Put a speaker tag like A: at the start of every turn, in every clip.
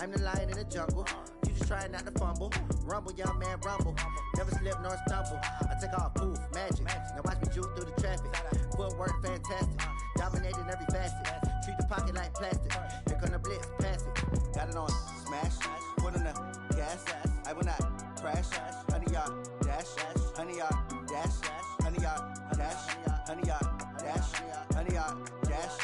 A: I'm the lion in the jungle. You just trying not to fumble. Rumble, young man, rumble. Never slip nor stumble. I take off, poof, magic. Now watch me juke through the traffic. Footwork fantastic. Dominating every facet. Treat the pocket like plastic. Here come the blitz, pass it. Got it on smash. Put on the gas. I will not crash. 100-yard dash. 100-yard dash. 100-yard dash. 100-yard dash. 100-yard dash.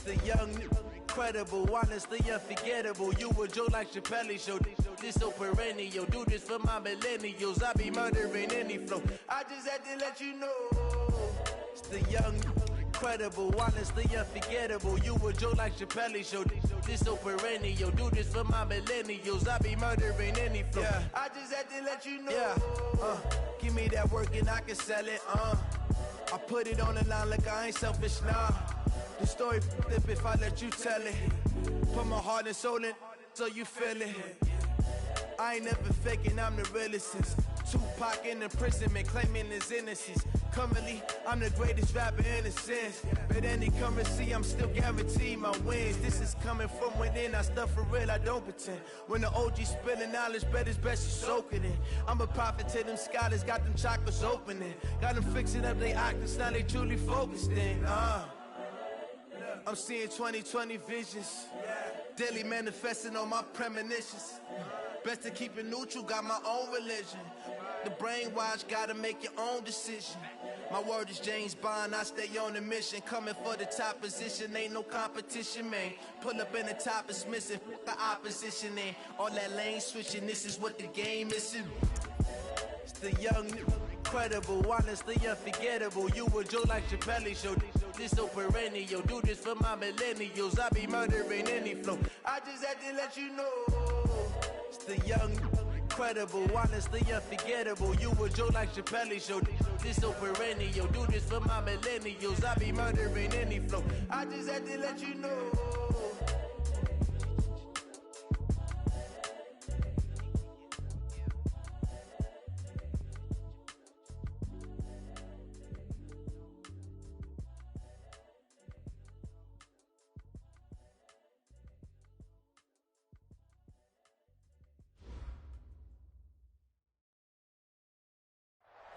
A: The young, incredible, honestly unforgettable. You a joke like Chappelle show. This so perennial. Do this for my millennials. I be murdering any flow. I just had to let you know. It's the young, incredible, honestly unforgettable. You a joke like Chappelle show. This so perennial. Do this for my millennials. I be murdering any flow. Yeah. I just had to let you know. Yeah. Give me that work and I can sell it. I put it on the line like I ain't selfish, nah. The story flip if I let you tell it. Put my heart and soul in so you feel it. I ain't never faking, I'm the realest since Tupac in imprisonment, claiming his innocence. Currently, I'm the greatest rapper in a sense. But any currency, I'm still guaranteed my wins. This is coming from within, I stuff for real, I don't pretend. When the OG spilling knowledge, bet it's best you soak it in. I'm a prophet to them scholars, got them chakras opening. Got them fixing up they octaves, now they truly focused in. I'm seeing 2020 visions. Daily manifesting on my premonitions. Best to keep it neutral, got my own religion. The brainwash, gotta make your own decision. My word is James Bond, I stay on a mission. Coming for the top position, ain't no competition, man. Pull up in the top is missing, the opposition in. All that lane switching, this is what the game is. It's the young, incredible, honestly unforgettable. You a joke like Chappelle show. This so perennial. Do this for my millennials. I be murdering any flow. I just had to let you know. It's the young, incredible, honestly unforgettable. You a joke like Chappelle show. This so perennial. Do this for my millennials. I be murdering any flow. I just had to let you know.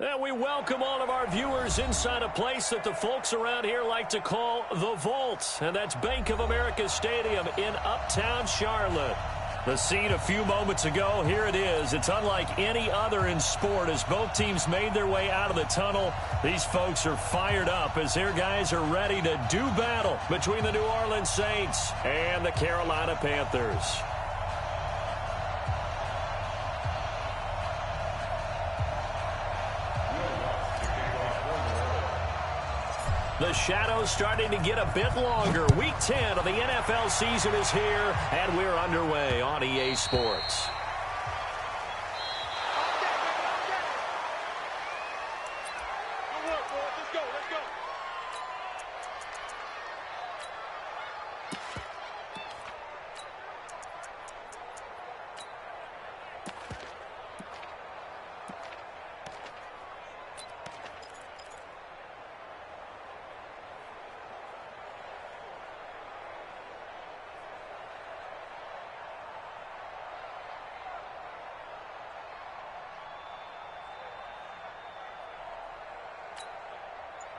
B: And we welcome all of our viewers inside a place that the folks around here like to call the Vault. And that's Bank of America Stadium in Uptown Charlotte. The scene a few moments ago, here it is. It's unlike any other in sport as both teams made their way out of the tunnel. These folks are fired up as their guys are ready to do battle between the New Orleans Saints and the Carolina Panthers. The shadow's starting to get a bit longer. Week 10 of the NFL season is here, and we're underway on EA Sports.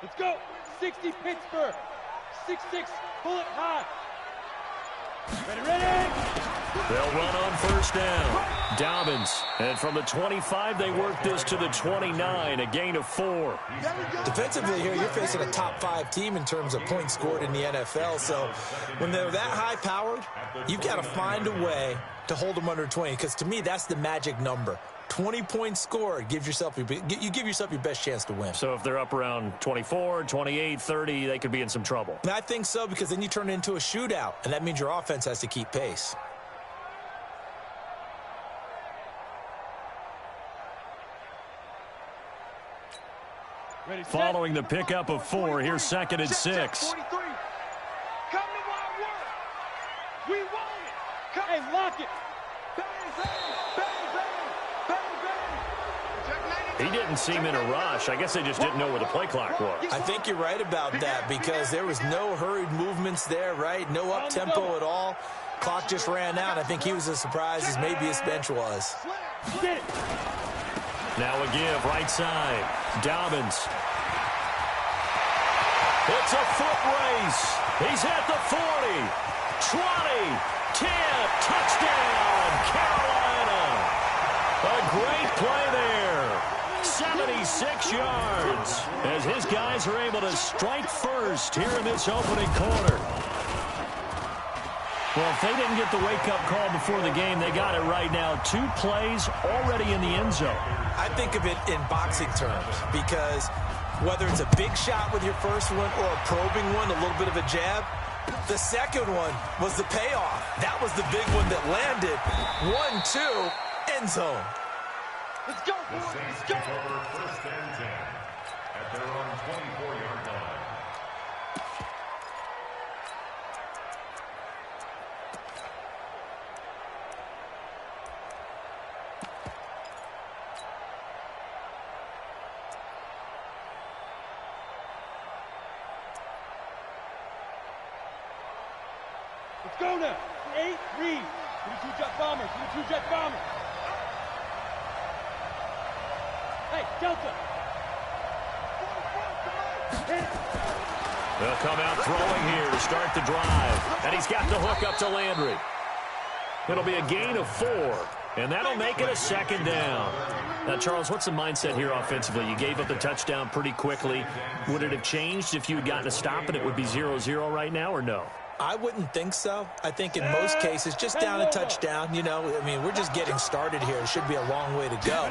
C: Let's go. 60 Pittsburgh. 6-6. Pull it high. Ready.
B: They'll run on first down. Dobbins. And from the 25, they work this to the 29, a gain of 4.
D: Defensively here, you're facing a top 5 team in terms of points scored in the NFL. So when they're that high-powered, you've got to find a way to hold them under 20. Because to me, that's the magic number. 20 points scored, you give yourself your best chance to win.
B: So if they're up around 24, 28, 30, they could be in some trouble.
D: And I think so, because then you turn it into a shootout, and that means your offense has to keep pace.
B: Following the pickup of 4, here's 2nd and 6.
C: Come to wild work. We want it. Come. Hey, lock it. Bang, bang, bang, bang, bang, bang.
B: He didn't seem in a rush. I guess they just didn't know where the play clock was.
D: I think you're right about that because there was no hurried movements there, right? No up-tempo at all. Clock just ran out. I think he was as surprised as maybe his bench was.
C: Get it.
B: Now a give, right side. Dobbins. It's a foot race. He's at the 40, 20, 10, touchdown, Carolina. A great play there. 76 yards as his guys are able to strike first here in this opening quarter. Well, if they didn't get the wake-up call before the game, they got it right now. 2 plays already in the end zone.
D: I think of it in boxing terms because whether it's a big shot with your first one or a probing one, a little bit of a jab, the second one was the payoff. That was the big one that landed. 1-2, end zone.
C: Let's go, boys. Let's go.
E: First and 10 at their own 24-yard line.
C: Let's go now. 8, read. Give me 2 jet bombers. Give me 2 jet bombers. Hey, Delta.
B: They'll come out throwing here to start the drive. And he's got the hook up to Landry. It'll be a gain of 4. And that'll make it a 2nd down. Now, Charles, what's the mindset here offensively? You gave up the touchdown pretty quickly. Would it have changed if you had gotten a stop and it would be 0-0 right now or no?
D: I wouldn't think so. I think in most cases, just down a touchdown, you know, I mean, we're just getting started here. It should be a long way to go.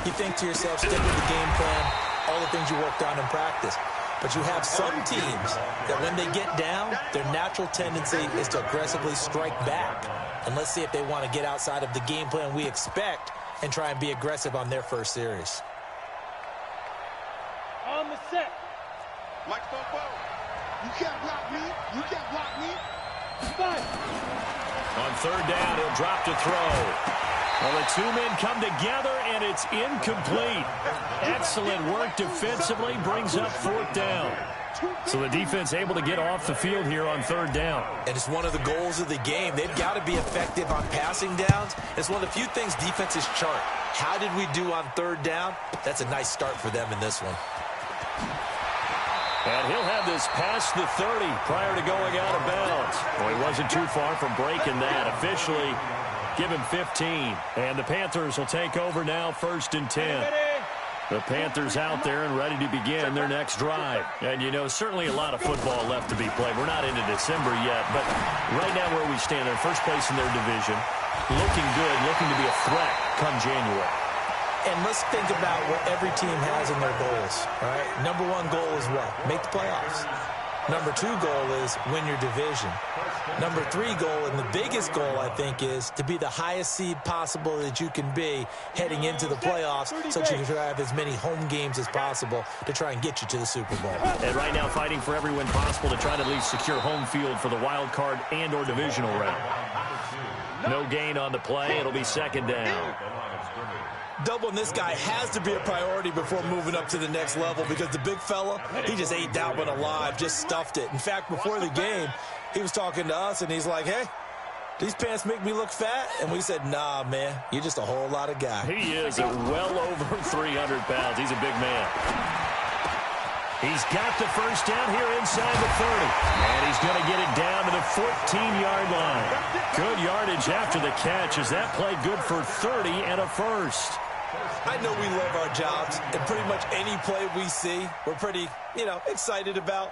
D: You think to yourself, stick with the game plan, all the things you worked on in practice. But you have some teams that when they get down, their natural tendency is to aggressively strike back. And let's see if they want to get outside of the game plan we expect and try and be aggressive on their first series.
C: On the set.
F: Mike Bobo. You can't block me. You can't block me.
C: 5.
B: On 3rd down, he'll drop to throw. Well, the 2 men come together, and it's incomplete. Excellent work defensively, brings up 4th down. So the defense able to get off the field here on 3rd down.
D: And it's one of the goals of the game. They've got to be effective on passing downs. It's one of the few things defenses chart. How did we do on 3rd down? That's a nice start for them in this one.
B: And he'll have this past the 30 prior to going out of bounds. Well, he wasn't too far from breaking that. Officially, give him 15. And the Panthers will take over now, 1st and 10. The Panthers out there and ready to begin their next drive. And, you know, certainly a lot of football left to be played. We're not into December yet, but right now where we stand, they're first place in their division. Looking good, looking to be a threat come January.
D: And let's think about what every team has in their goals, all right? Number 1 goal is what? Make the playoffs. Number 2 goal is win your division. Number 3 goal, and the biggest goal, I think, is to be the highest seed possible that you can be heading into the playoffs so that you can have as many home games as possible to try and get you to the Super Bowl.
B: And right now fighting for every win possible to try to at least secure home field for the wild card and or divisional round. No gain on the play. It'll be 2nd down.
D: Doubling this guy has to be a priority before moving up to the next level because the big fella, he just ate that one alive, just stuffed it. In fact, before the game, he was talking to us, and he's like, hey, these pants make me look fat? And we said, nah, man, you're just a whole lot of guy.
B: He is well over 300 pounds. He's a big man. He's got the first down here inside the 30. And he's going to get it down to the 14-yard line. Good yardage after the catch as that play good for 30 and a first.
D: I know we love our jobs, and pretty much any play we see, we're pretty, excited about.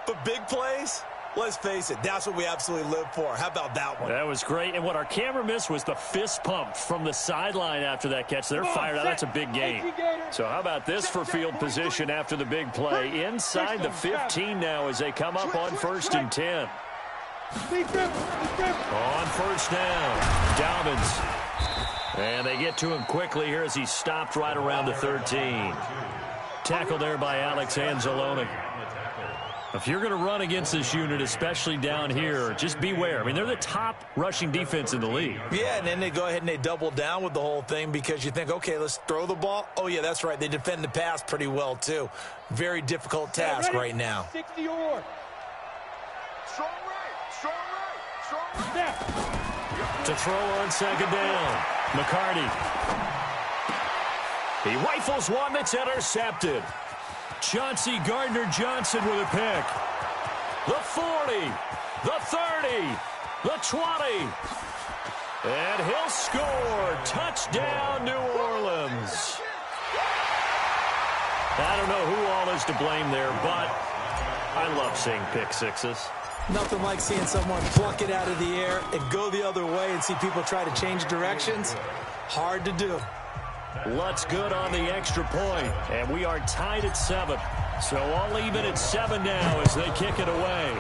D: But big plays, let's face it, that's what we absolutely live for. How about that one?
B: That was great. And what our camera missed was the fist pump from the sideline after that catch. They're fired out. That's a big gain. So how about this for field position after the big play? Inside the 15 now as they come up on 1st and 10. On 1st down, Dobbins. And they get to him quickly here as he stopped right around the 13. tackle there by Alex Anzalone. If you're going to run against this unit, especially down here, just beware. I mean, they're the top rushing defense in the league.
D: Yeah, and then they go ahead and they double down with the whole thing because you think, okay, let's throw the ball. Oh, yeah, that's right. They defend the pass pretty well, too. Very difficult task right now.
C: 60 or strong right, strong right, strong right.
B: To throw on second down, McCarty. He rifles one that's intercepted. Chauncey Gardner-Johnson with a pick. The 40, the 30, the 20. And he'll score. Touchdown, New Orleans. I don't know who all is to blame there, but I love seeing pick sixes.
D: Nothing like seeing someone pluck it out of the air and go the other way and see people try to change directions. Hard to do.
B: Lutz good on the extra point, and we are tied at 7. So all even at 7 now as they kick it away.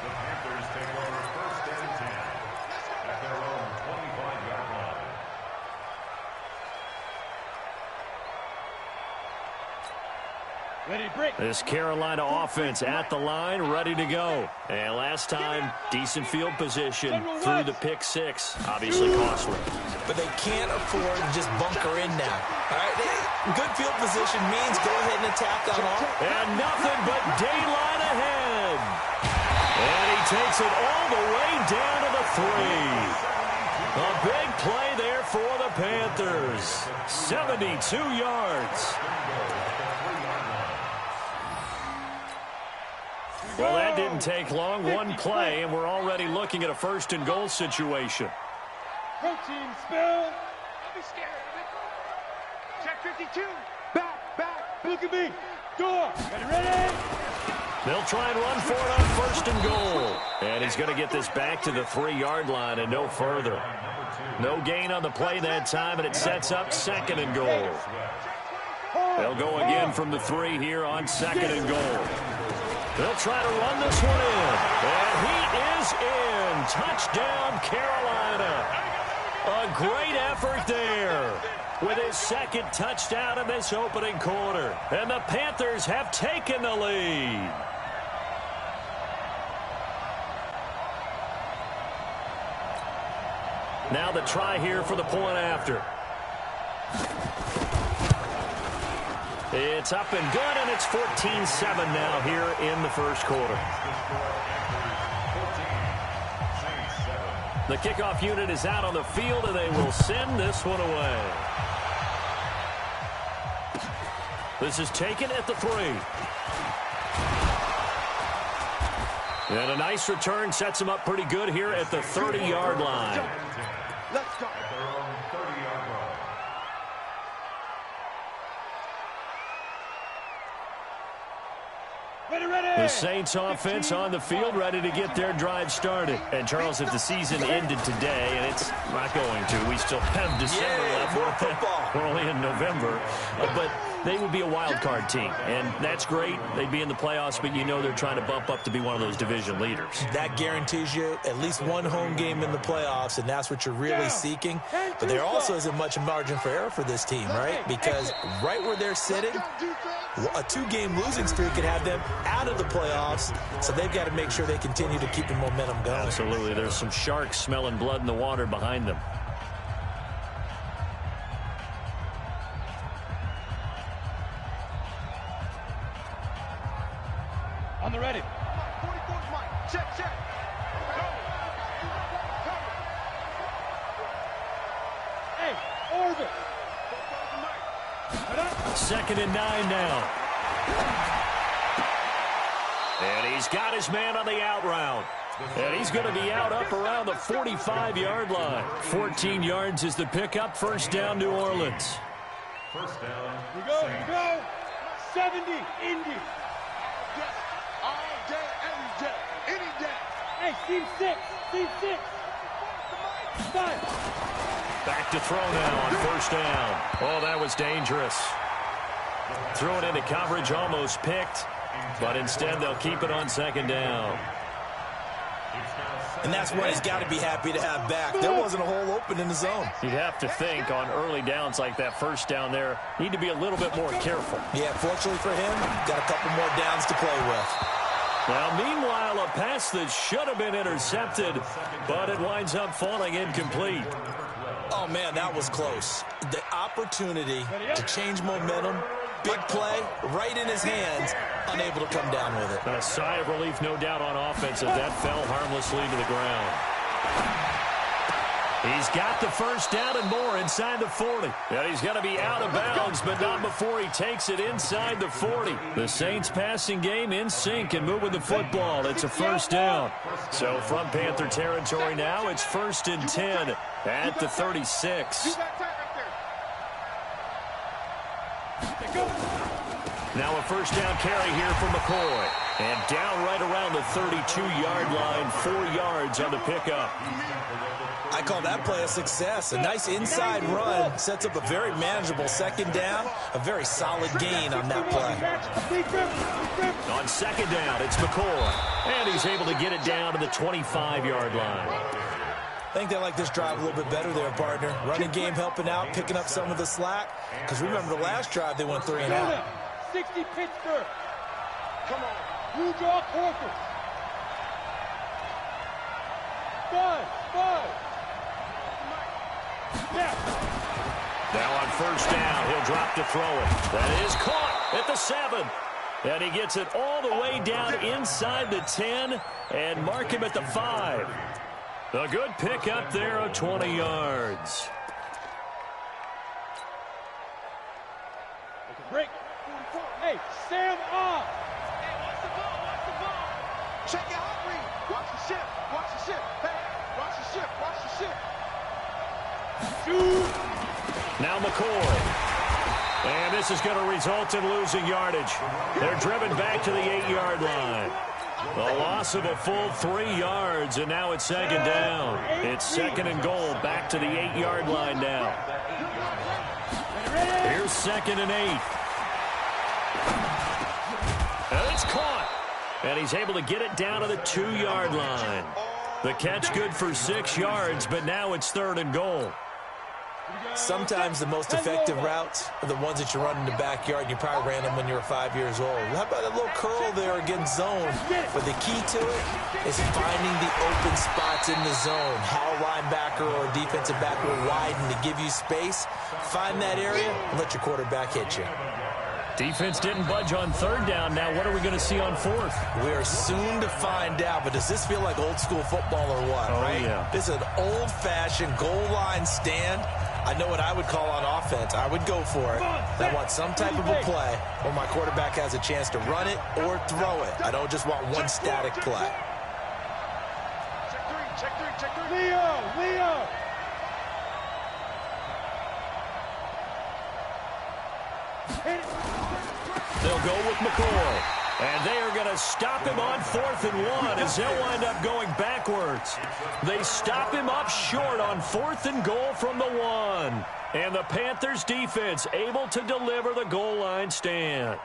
E: The Panthers take over 1st and 10 at their own 25-yard line.
C: Ready to break.
B: This Carolina offense at the line, ready to go. And last time, decent field position through the pick six. Obviously costly.
D: But they can't afford to just bunker in now. All right, good field position means go ahead and attack on all.
B: And nothing but daylight ahead. And he takes it all the way down to the 3. A big play there for the Panthers. 72 yards. Well, that didn't take long. One play, and we're already looking at a 1st and goal situation.
C: Protein spill. Don't be scared of it. Check 52. Back. Look at me. Door. Ready?
B: They'll try and run for it on 1st and goal. And he's going to get this back to the 3-yard line and no further. No gain on the play that time, and it sets up 2nd and goal. They'll go again from the 3 here on 2nd and goal. They'll try to run this one in. And he is in. Touchdown, Carolina. A great effort there with his 2nd touchdown in this opening quarter. And the Panthers have taken the lead. Now the try here for the point after. It's up and good, and it's 14-7 now here in the 1st quarter. The kickoff unit is out on the field, and they will send this one away. This is taken at the 3. And a nice return sets him up pretty good here at the 30-yard line.
F: Let's go.
E: At their own 30-yard line.
B: The Saints offense on the field, ready to get their drive started. And, Charles, if the season ended today, and it's not going to, we still have December left. We're only in November. But they would be a wild card team, and that's great. They'd be in the playoffs, but you know they're trying to bump up to be one of those division leaders.
D: That guarantees you at least one home game in the playoffs, and that's what you're really seeking. But there also isn't much margin for error for this team, right? Because right where they're sitting, a 2-game losing streak could have them out of the playoffs, so they've got to make sure they continue to keep the momentum going.
B: Absolutely. There's some sharks smelling blood in the water behind them.
C: On the ready.
F: 44's Mike. Check. Go.
C: Hey, orbit.
B: 2nd and 9 now. And he's got his man on the out route. And he's going to be out up around the 45-yard line. 14 yards is the pickup. 1st down, New Orleans.
E: 1st down.
C: We go. 70, Indy.
F: All day, every day, any day.
C: Hey, team 6. 5.
B: Back to throw now on 1st down. Oh, that was dangerous. Threw it into coverage, almost picked. But instead, they'll keep it on 2nd down.
E: It's now
D: And that's what he's got to be happy to have back. There wasn't a hole open in the zone.
B: You'd have to think on early downs like that first down there, need to be a little bit more careful.
D: Yeah, fortunately for him, got a couple more downs to play with.
B: Now, meanwhile, a pass that should have been intercepted, but it winds up falling incomplete.
D: Oh, man, that was close. The opportunity to change momentum, big play, right in his hands, unable to come down with it.
B: A sigh of relief, no doubt, on offense as that fell harmlessly to the ground. He's got the first down and more inside the 40. And he's going to be out of bounds, but not before he takes it inside the 40. The Saints passing game in sync and moving the football. It's a first down. So from Panther territory now, it's 1st and 10 at the 36. Now a first down carry here for McCoy. And down right around the 32-yard line, 4 yards on the pickup.
D: I call that play a success. A nice inside run sets up a very manageable second down, a very solid gain on that play.
B: On second down, it's McCoy. And he's able to get it down to the 25-yard line.
D: I think they like this drive a little bit better there, partner. Running game helping out, picking up some of the slack. Because remember the last drive, they went 3 and out.
C: 60 Pittsburgh. Come on. You draw Corpus. 5.
B: Now on first down, he'll drop to throw it. That is caught at the 7. And he gets it all the way down inside the 10 and mark him at the 5. A good pick up there of 20 yards.
C: Break. Hey, Sam off. Hey, watch the ball. Check your hot read. Watch the ship. Hey, watch the ship. Shoot.
B: Now McCoy. And this is going to result in losing yardage. They're driven back to the 8-yard line. A loss of a full 3 yards, and now it's second down. It's 2nd and goal, back to the 8-yard line now. Here's 2nd and 8. And it's caught. And he's able to get it down to the 2-yard line. The catch good for 6 yards, but now it's 3rd and goal.
D: Sometimes the most effective routes are the ones that you run in the backyard, and you probably ran them when you were 5 years old. How about a little curl there against zone? But the key to it is finding the open spots in the zone. How a linebacker or a defensive back will widen to give you space. Find that area and let your quarterback hit you.
B: Defense didn't budge on 3rd down. Now what are we going to see on 4th?
D: We're soon to find out, but does this feel like old school football or what, right?
B: Yeah.
D: This is an old-fashioned goal line stand. I know what I would call on offense. I would go for it. I want some type of a play where my quarterback has a chance to run it or throw it. I don't just want one static play.
C: Check three. Leo.
B: They'll go with McCoy. And they are going to stop him on 4th and 1 as they'll wind up going backwards. They stop him up short on 4th and goal from the 1. And the Panthers defense able to deliver the goal line stand.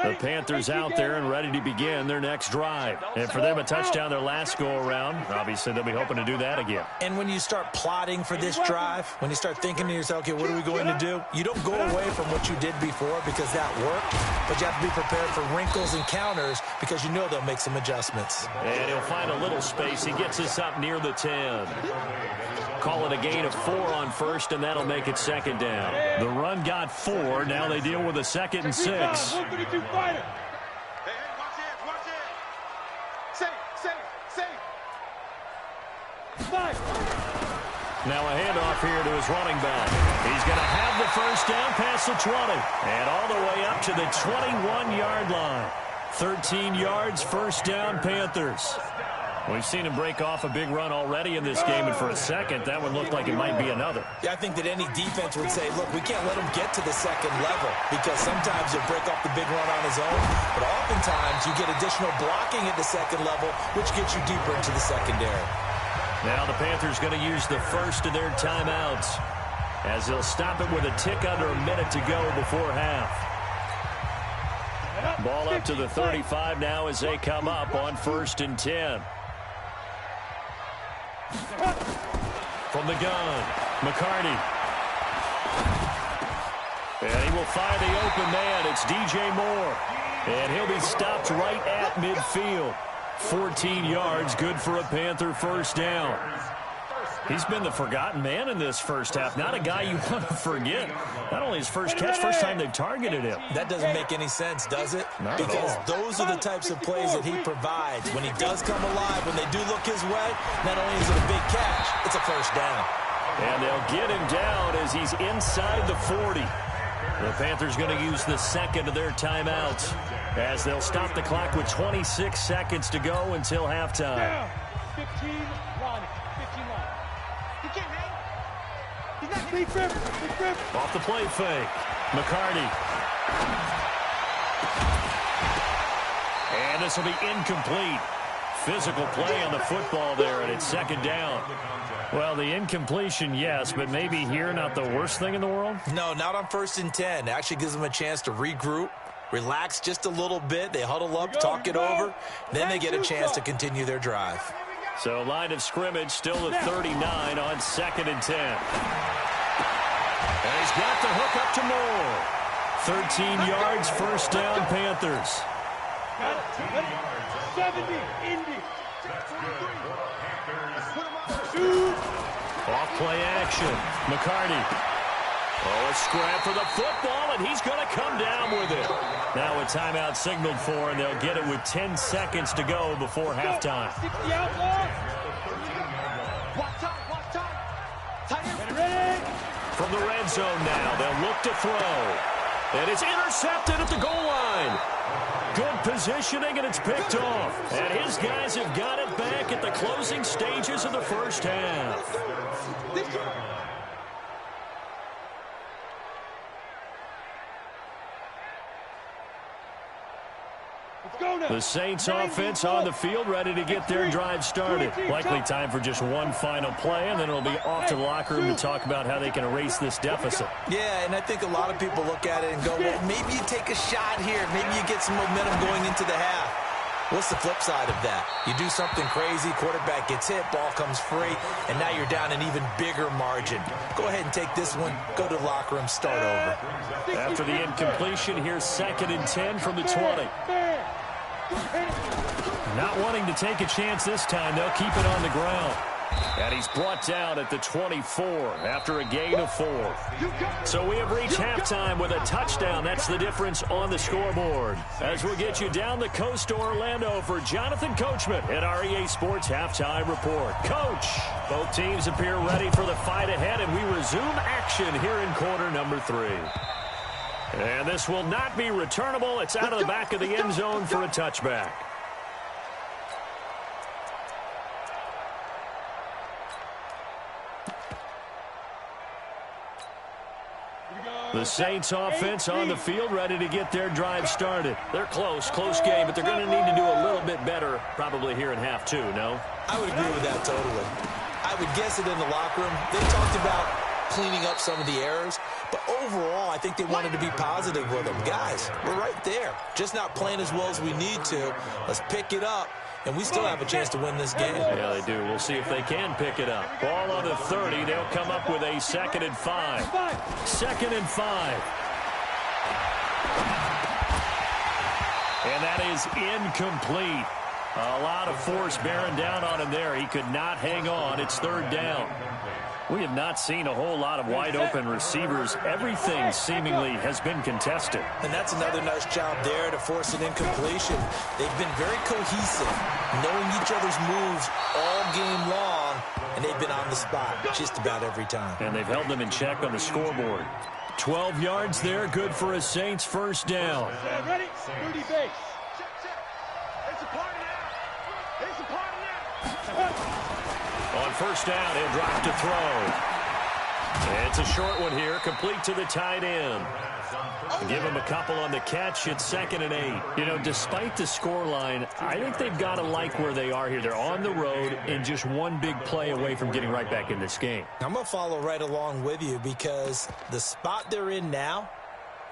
B: The Panthers out there and ready to begin their next drive. And for them, a touchdown their last go-around. Obviously, they'll be hoping to do that again.
D: And when you start plotting for this drive, when you start thinking to yourself, okay, what are we going to do? You don't go away from what you did before because that worked, but you have to be prepared for wrinkles and counters because you know they'll make some adjustments.
B: And he'll find a little space. He gets this up near the 10. Call it a gain of 4 on 1st, and that'll make it 2nd down. The run got 4. Now they deal with a 2nd and 6.
C: Hey, watch it. Say.
B: Now a handoff here to his running back. He's going to have the first down past the 20 and all the way up to the 21-yard line. 13 yards, first down, Panthers. We've seen him break off a big run already in this game, and for a second, that one looked like it might be another.
D: Yeah, I think that any defense would say, look, we can't let him get to the 2nd level because sometimes he'll break off the big run on his own, but oftentimes you get additional blocking at the 2nd level, which gets you deeper into the secondary.
B: Now the Panthers going to use the first of their timeouts as they'll stop it with a tick under a minute to go before half. Ball up to the 35 now as they come up on 1st and 10. From the gun, McCarty. And he will find the open man. It's DJ Moore. And he'll be stopped right at midfield. 14 yards, good for a Panther first down. He's been the forgotten man in this first half. Not a guy you want to forget. Not only his first catch, first time they've targeted him.
D: That doesn't make any sense, does it?
B: Not
D: because
B: at all.
D: Those are the types of plays that he provides. When he does come alive, when they do look his way, not only is it a big catch, it's a first down.
B: And they'll get him down as he's inside the 40. The Panthers going to use the second of their timeouts as they'll stop the clock with 26 seconds to go until halftime.
C: 15 line. 15 line. He can't hang. He's not big grip. Big grip.
B: Off the play fake. McCarty. And this will be incomplete. Physical play on the football there, and it's second down. Well, the incompletion, yes, but maybe here not the worst thing in the world?
D: No, not on 1st and 10. It actually gives them a chance to regroup, relax just a little bit. They huddle up, talk it over. Then they get a chance to continue their drive.
B: So line of scrimmage still at 39 on 2nd and 10. And he's got the hook up to Moore. 13 yards, first down, Panthers.
C: 70, Indy.
B: Off play action. McCarty. Oh, a scrap for the football, and he's going to come down with it. Now a timeout signaled for, and they'll get it with 10 seconds to go before halftime.
C: 60 outlaws. Watch time. Ready.
B: From the red zone now, they'll look to throw. And it's intercepted at the goal line. Good positioning, and it's picked off. And his guys have got it back at the closing stages of the first half. The Saints offense on the field, ready to get their drive started. Likely time for just one final play, and then it'll be off to the locker room to talk about how they can erase this deficit.
D: Yeah, and I think a lot of people look at it and go, well, maybe you take a shot here. Maybe you get some momentum going into the half. What's the flip side of that? You do something crazy, quarterback gets hit, ball comes free, and now you're down an even bigger margin. Go ahead and take this one, go to the locker room, start over.
B: After the incompletion, here's 2nd and 10 from the 20. Not wanting to take a chance this time, they'll keep it on the ground. And he's brought down at the 24 after a gain of 4. So we have reached halftime with a touchdown. That's the difference on the scoreboard. As we'll get you down the coast to Orlando for Jonathan Coachman at our EA Sports Halftime Report. Coach, both teams appear ready for the fight ahead, and we resume action here in quarter number 3. And this will not be returnable. It's out of the back of the end zone for a touchback. The Saints offense on the field, ready to get their drive started. They're close game, but they're going to need to do a little bit better probably here in half 2, no?
D: I would agree with that totally. I would guess it in the locker room. They talked about cleaning up some of the errors, but overall, I think they wanted to be positive with them. Guys, we're right there. Just not playing as well as we need to. Let's pick it up, and we still have a chance to win this game.
B: Yeah, they do. We'll see if they can pick it up. Ball on the 30. They'll come up with a 2nd and 5. 2nd and 5. And that is incomplete. A lot of force bearing down on him there. He could not hang on. It's 3rd down. We have not seen a whole lot of wide-open receivers. Everything seemingly has been contested.
D: And that's another nice job there to force an incompletion. They've been very cohesive, knowing each other's moves all game long, and they've been on the spot just about every time.
B: And they've held them in check on the scoreboard. 12 yards there, good for a Saints first down.
C: Ready? 30 base. It's a party now. It's a party now.
B: On first down, he'll drop to throw. It's a short one here, complete to the tight end. Give him a couple on the catch. It's 2nd and 8. You know, despite the scoreline, I think they've got to like where they are here. They're on the road and just one big play away from getting right back in this game.
D: I'm going to follow right along with you because the spot they're in now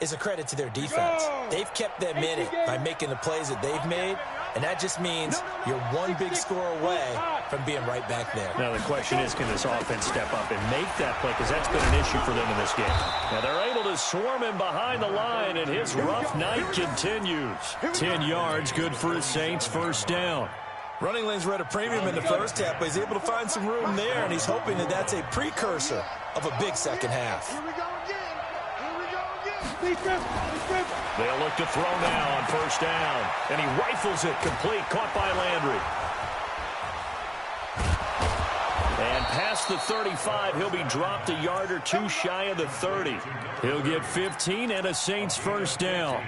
D: is a credit to their defense. They've kept them in it by making the plays that they've made, and that just means you're one big score away from being right back there.
B: Now the question is, can this offense step up and make that play? Because that's been an issue for them in this game. Now they're able to swarm him behind the line, and his rough night continues. 10 yards, good for his Saints, 1st down.
D: Running lanes were at a premium in the first half, but he's able to find some room there, and he's hoping that that's a precursor of a big second half.
F: Here we go again.
B: They'll look to throw now on 1st down. And he rifles it complete, caught by Landry. And past the 35, he'll be dropped a yard or two shy of the 30. He'll get 15 and a Saints 1st down.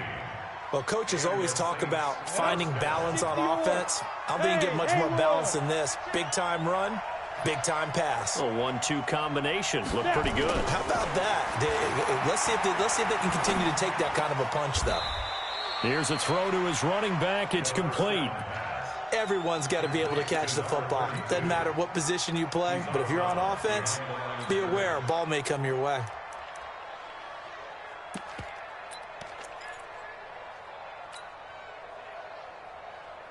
D: Well, coaches always talk about finding balance on offense. I don't think you get much more balance than this. Big-time run, big-time pass.
B: A 1-2 combination. Looked pretty good.
D: How about that? Let's see if they can continue to take that kind of a punch, though.
B: Here's a throw to his running back. It's complete.
D: Everyone's got to be able to catch the football. Doesn't matter what position you play, but if you're on offense, be aware a ball may come your way.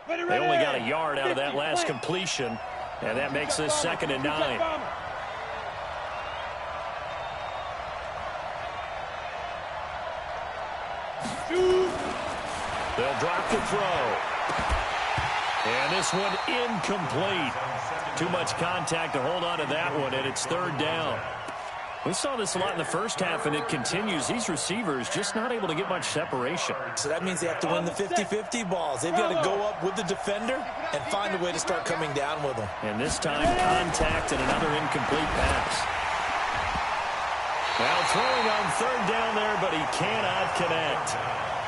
B: They only got a yard out of that last completion, and that makes this 2nd and 9. They'll drop the throw. And this one incomplete. Too much contact to hold on to that one, and it's 3rd down. We saw this a lot in the first half, and it continues. These receivers just not able to get much separation.
D: So that means they have to win the 50-50 balls. They've got to go up with the defender and find a way to start coming down with them.
B: And this time, contact and another incomplete pass. Now throwing on 3rd down there, but he cannot connect.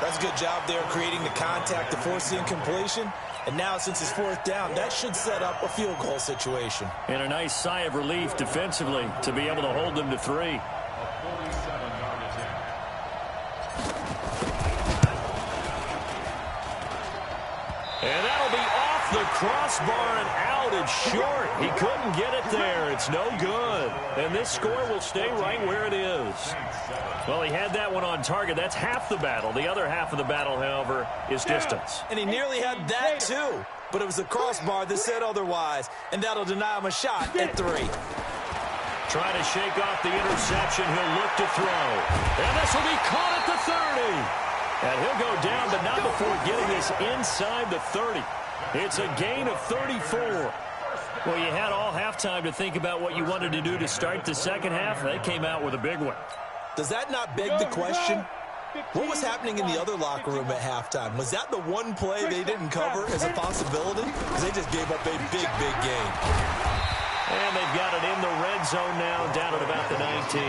D: That's a good job there creating the contact to force the incompletion. And now, since it's 4th down, that should set up a field goal situation.
B: And a nice sigh of relief defensively to be able to hold them to 3. And that'll be off the crossbar and out. It's short. He couldn't get it there. It's no good. And this score will stay right where it is. Well, he had that one on target. That's half the battle. The other half of the battle, however, is distance.
D: And he nearly had that, too. But it was the crossbar that said otherwise. And that'll deny him a shot at 3.
B: Trying to shake off the interception. He'll look to throw. And this will be caught at the 30. And he'll go down, but not before getting this inside the 30. It's a gain of 34. Well, you had all halftime to think about what you wanted to do to start the second half. They came out with a big one.
D: Does that not beg the question? What was happening in the other locker room at halftime? Was that the one play they didn't cover as a possibility? Because they just gave up a big, big game.
B: And they've got it in the red zone now, down at about the 19.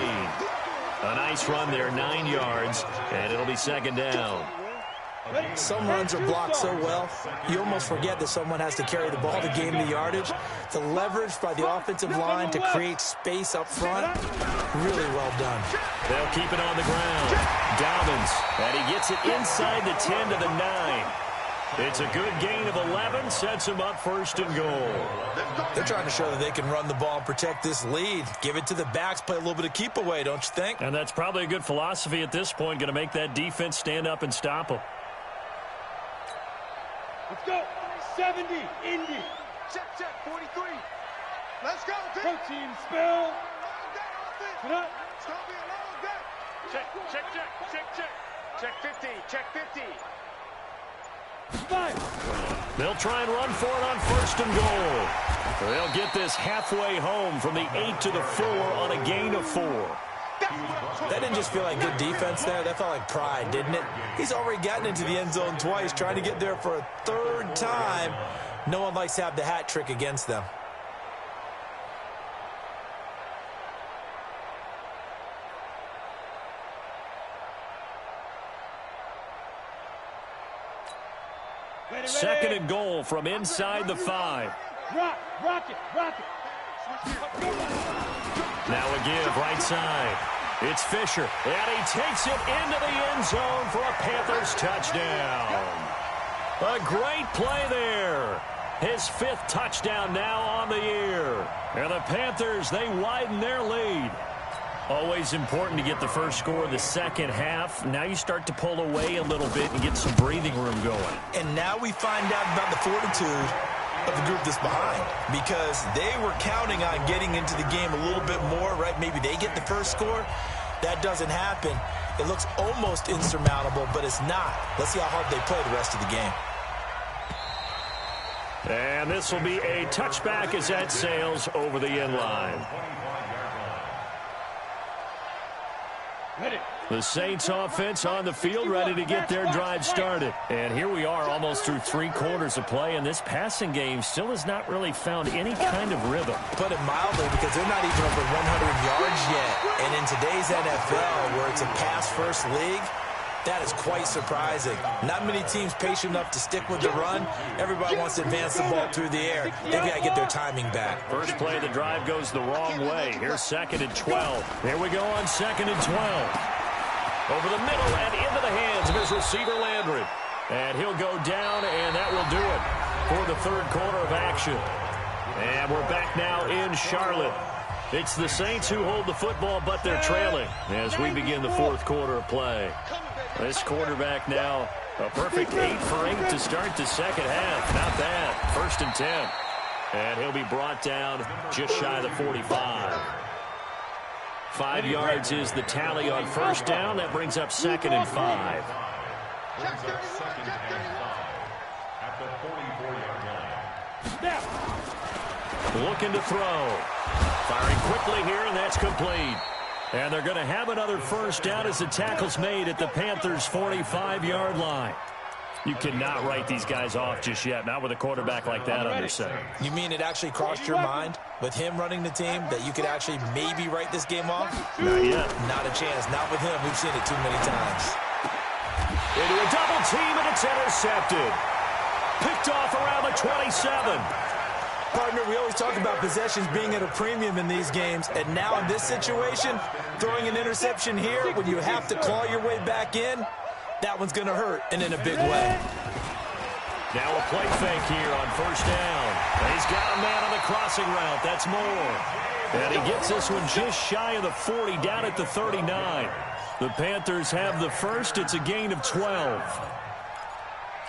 B: A nice run there, 9 yards, and it'll be 2nd down.
D: Some runs are blocked so well, you almost forget that someone has to carry the ball to gain the yardage. The leverage by the offensive line to create space up front, really well done.
B: They'll keep it on the ground. Dobbins, and he gets it inside the 10 to the 9. It's a good gain of 11, sets him up 1st and goal.
D: They're trying to show that they can run the ball and protect this lead. Give it to the backs, play a little bit of keep away, don't you think?
B: And that's probably a good philosophy at this point, going to make that defense stand up and stop them.
C: Let's go. 70, Indy.
F: Check, 43. Let's go, team.
C: Protein spill. Get up.
F: It's going to be a long day. Check 50. Check 50.
C: 5.
B: They'll try and run for it on 1st and goal. They'll get this halfway home from the 8 to the 4 on a gain of 4.
D: That didn't just feel like good defense there. That felt like pride, didn't it? He's already gotten into the end zone twice, trying to get there for a 3rd time. No one likes to have the hat trick against them.
B: Second and goal from inside the 5.
C: Rock it.
B: Now a give right side. It's Fisher, and he takes it into the end zone for a Panthers touchdown. A great play there. His 5th touchdown now on the year. And the Panthers, they widen their lead. Always important to get the first score of the second half. Now you start to pull away a little bit and get some breathing room going.
D: And now we find out about the fortitude of the group that's behind, because they were counting on getting into the game a little bit more, right? Maybe they get the first score. That doesn't happen. It looks almost insurmountable, but it's not. Let's see how hard they play the rest of the game.
B: And this will be a touchback as that sails over the end line. The Saints offense on the field, ready to get their drive started. And here we are almost through 3 quarters of play, and this passing game still has not really found any kind of rhythm.
D: Put it mildly, because they're not even over 100 yards yet. And in today's NFL, where it's a pass-first league, that is quite surprising. Not many teams patient enough to stick with the run. Everybody wants to advance the ball through the air. They've got to get their timing back.
B: First play of the drive goes the wrong way. Here's 2nd and 12. Here we go on 2nd and 12. Over the middle and into the hands of his receiver, Landry. And he'll go down, and that will do it for the 3rd quarter of action. And we're back now in Charlotte. It's the Saints who hold the football, but they're trailing as we begin the 4th quarter of play. This quarterback now, a perfect 8 for 8 to start the second half. Not bad. 1st and 10. And he'll be brought down just shy of the 45. 5 yards is the tally on 1st down. That brings up 2nd and 5.
E: Brings up 2nd and 5 at the 44-yard line.
B: Looking to throw. Firing quickly here, and that's complete. And they're going to have another 1st down as the tackle's made at the Panthers' 45-yard line. You cannot write these guys off just yet, not with a quarterback like that under center.
D: You mean it actually crossed your mind with him running the team that you could actually maybe write this game off?
B: Not yet.
D: Not a chance. Not with him. We've seen it too many times.
B: Into a double team, and it's intercepted. Picked off around the 27.
D: Partner, we always talk about possessions being at a premium in these games, and now in this situation, throwing an interception here when you have to claw your way back in, that one's going to hurt, and in a big way.
B: Now a play fake here on 1st down. He's got a man on the crossing route. That's Moore. And he gets this one just shy of the 40, down at the 39. The Panthers have the first. It's a gain of 12.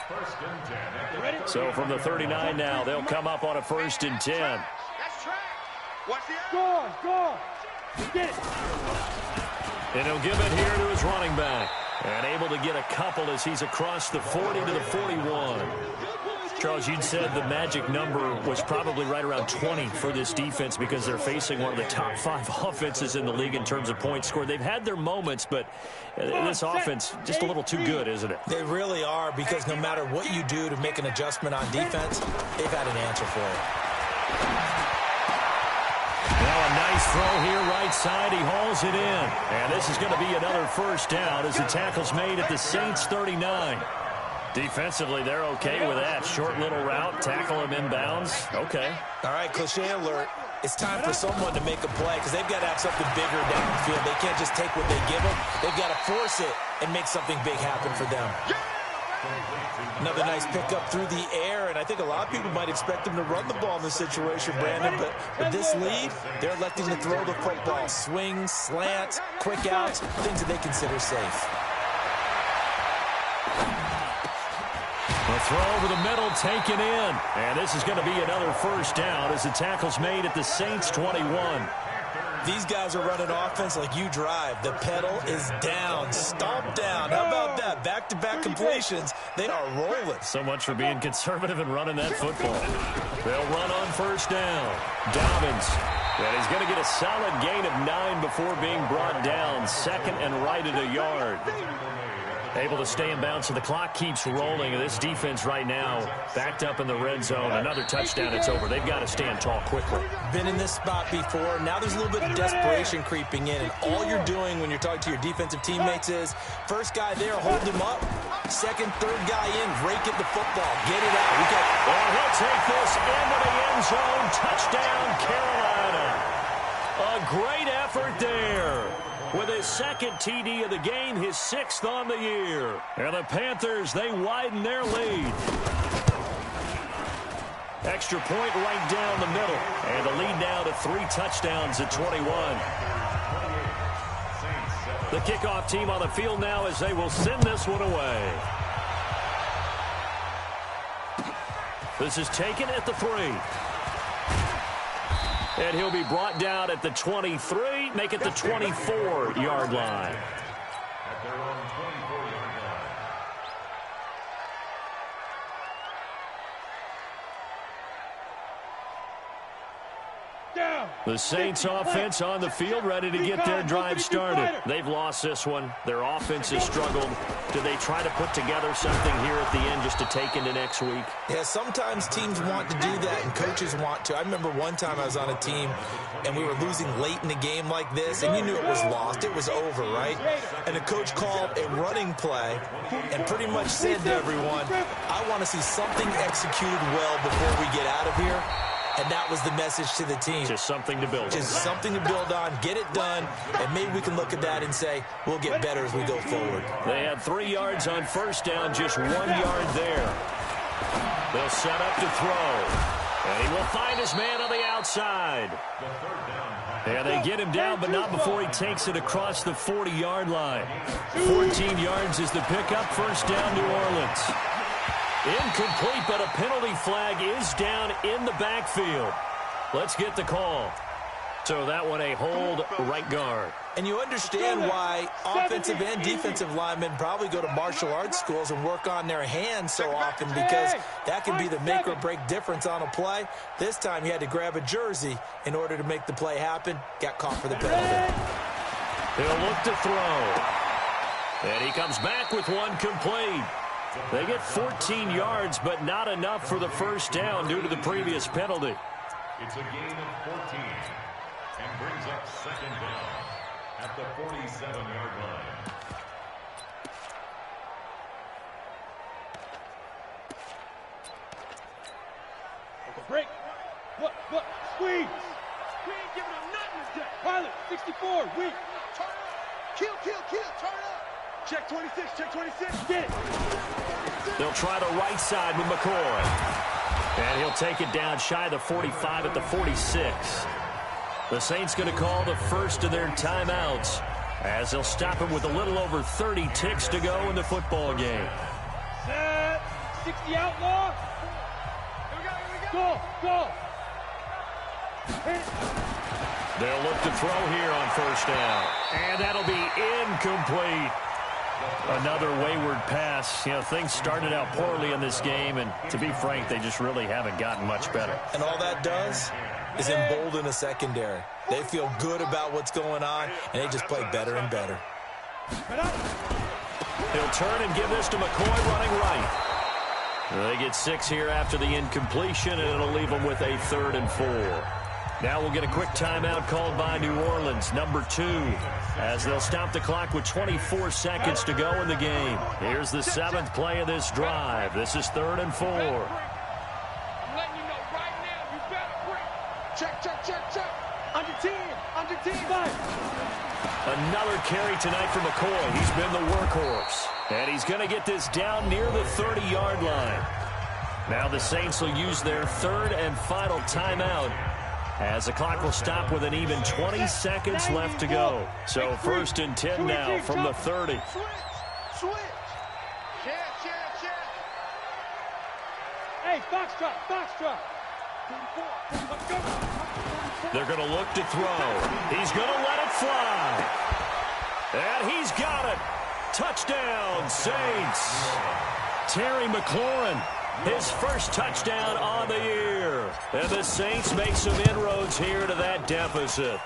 E: 1st and 10.
B: So from the 39 now, they'll come up on a 1st and 10.
C: That's track. Watch the eye. Go. Get it.
B: And he'll give it here to his running back. And able to get a couple as he's across the 40 to the 41. Charles, you'd said the magic number was probably right around 20 for this defense because they're facing one of the top 5 offenses in the league in terms of points scored. They've had their moments, but this offense just a little too good, isn't it?
D: They really are, because no matter what you do to make an adjustment on defense, they've had an answer for it.
B: Now a nice throw here right side. He hauls it in. And this is going to be another 1st down as the tackle's made at the Saints' 39. Defensively, they're okay with that. Short little route, tackle him inbounds. Okay.
D: All right, cliche alert. It's time for someone to make a play, because they've got to have something bigger downfield. They can't just take what they give them. They've got to force it and make something big happen for them. Another nice pickup through the air, and I think a lot of people might expect them to run the ball in this situation, Brandon, but with this lead, they're electing to throw the football. Swings, slants, quick outs, things that they consider safe.
B: A throw over the middle, taken in. And this is going to be another 1st down as the tackle's made at the Saints' 21.
D: These guys are running offense like you drive. The pedal is down, stomp down. How about that? Back-to-back completions. They are rolling.
B: So much for being conservative and running that football. They'll run on 1st down. Dobbins. And he's going to get a solid gain of 9 before being brought down. 2nd and right at a yard. Able to stay in bounds, so the clock keeps rolling. And this defense right now backed up in the red zone. Another touchdown, it's over. They've got to stand tall quickly.
D: Been in this spot before. Now there's a little bit of desperation creeping in. And all you're doing when you're talking to your defensive teammates is, first guy there, hold him up. second, third guy in, rake at the football, get it out.
B: And he'll take this into the end zone. Touchdown, Carolina. A great effort there. With his second TD of the game, his 6th on the year. And the Panthers, they widen their lead. Extra point right down the middle. And the lead now to 3 touchdowns at 21. The kickoff team on the field now as they will send this one away. This is taken at the 3. And he'll be brought down at the 23, make it the 24-yard line.
E: At their own 24-yard line.
C: Down.
B: The Saints offense on the field, ready to get their drive started. They've lost this one. Their offense has struggled. Do they try to put together something here at the end just to take into next week?
D: Yeah, sometimes teams want to do that and coaches want to. I remember one time I was on a team and we were losing late in a game like this, and you knew it was lost. It was over, right? And the coach called a running play and pretty much said to everyone, I want to see something executed well before we get out of here. And that was the message to the team.
B: Just something to build on.
D: Just something to build on, get it done, and maybe we can look at that and say, we'll get better as we go forward.
B: They had 3 yards on first down, just 1 yard there. They'll set up to throw. And he will find his man on the outside. And they get him down, but not before he takes it across the 40-yard line. 14 yards is the pickup, first down, New Orleans. Incomplete, but a penalty flag is down in the backfield. Let's get the call. So that one a hold right guard.
D: And you understand why offensive and defensive linemen probably go to martial arts schools and work on their hands so often, because that can be the make or break difference on a play. This time he had to grab a jersey in order to make the play happen. Got caught for the penalty.
B: He'll look to throw. And he comes back with one complete. They get 14 yards, but not enough for the first down due to the previous penalty.
E: It's a gain of 14 and brings up second down at the 47-yard line.
C: Break. What? Squeeze. We ain't giving him nothing today. Pilot, 64, weak. Turn up. Kill. Turn up. Check 26, check 26. Get it.
B: They'll try the right side with McCoy. And he'll take it down shy of the 45 at the 46. The Saints going to call the first of their timeouts as they'll stop him with a little over 30 ticks to go in the football game.
C: Set. 60 outlaw. Here we go. Go.
B: They'll look to throw here on first down. And that'll be incomplete. Another wayward pass. You know, things started out poorly in this game, and to be frank, they just really haven't gotten much better.
D: And all that does is embolden a secondary. They feel good about what's going on, and they just play better and better.
B: He'll turn and give this to McCoy running right. They get 6 here after the incompletion, and it'll leave them with a 3rd and 4. Now we'll get a quick timeout called by New Orleans, number 2, as they'll stop the clock with 24 seconds to go in the game. Here's the 7th play of this drive. This is 3rd and 4.
C: I'm letting you know right now, you better break. Check. Under 10.
B: Another carry tonight for McCoy. He's been the workhorse. And he's going to get this down near the 30-yard line. Now the Saints will use their 3rd and final timeout, as the clock will stop with an even 20 seconds left to go. So 1st and 10 now from the 30.
F: Switch. Check.
C: Hey, Foxtrot.
B: They're going to look to throw. He's going to let it fly. And he's got it. Touchdown, Saints. Terry McLaurin, his first touchdown on the year. And the Saints make some inroads here to that deficit.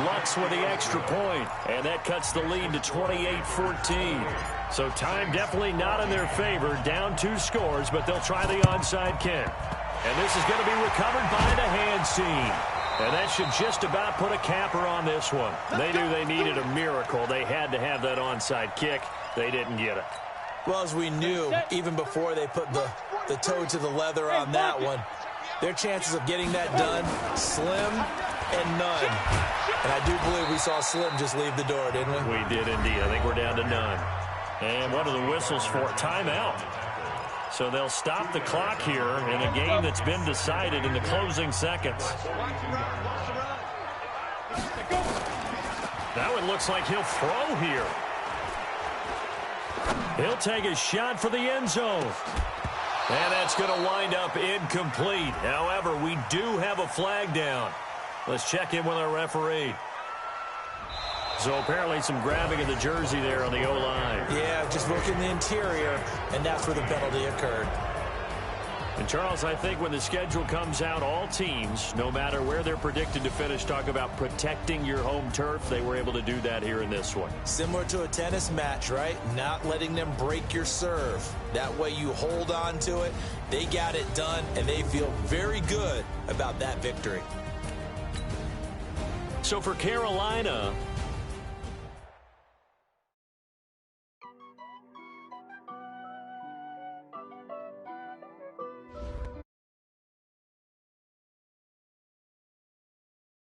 B: Lutz with the extra point, and that cuts the lead to 28-14. So time definitely not in their favor. Down 2 scores, but they'll try the onside kick. And this is going to be recovered by the hands team. And that should just about put a capper on this one. They knew they needed a miracle. They had to have that onside kick. They didn't get it.
D: Well, as we knew, even before they put the toe to the leather on that one, their chances of getting that done, slim and none. And I do believe we saw Slim just leave the door, didn't we?
B: We did indeed. I think we're down to none. And one of the whistles for timeout. So they'll stop the clock here in a game that's been decided in the closing seconds. Now it looks like he'll throw here. He'll take a shot for the end zone. And that's going to wind up incomplete. However, we do have a flag down. Let's check in with our referee. So apparently some grabbing of the jersey there on the O-line.
D: Yeah, just looking the interior, and that's where the penalty occurred.
B: And, Charles, I think when the schedule comes out, all teams, no matter where they're predicted to finish, talk about protecting your home turf. They were able to do that here in this one.
D: Similar to a tennis match, right? Not letting them break your serve. That way you hold on to it. They got it done, and they feel very good about that victory.
B: So for Carolina,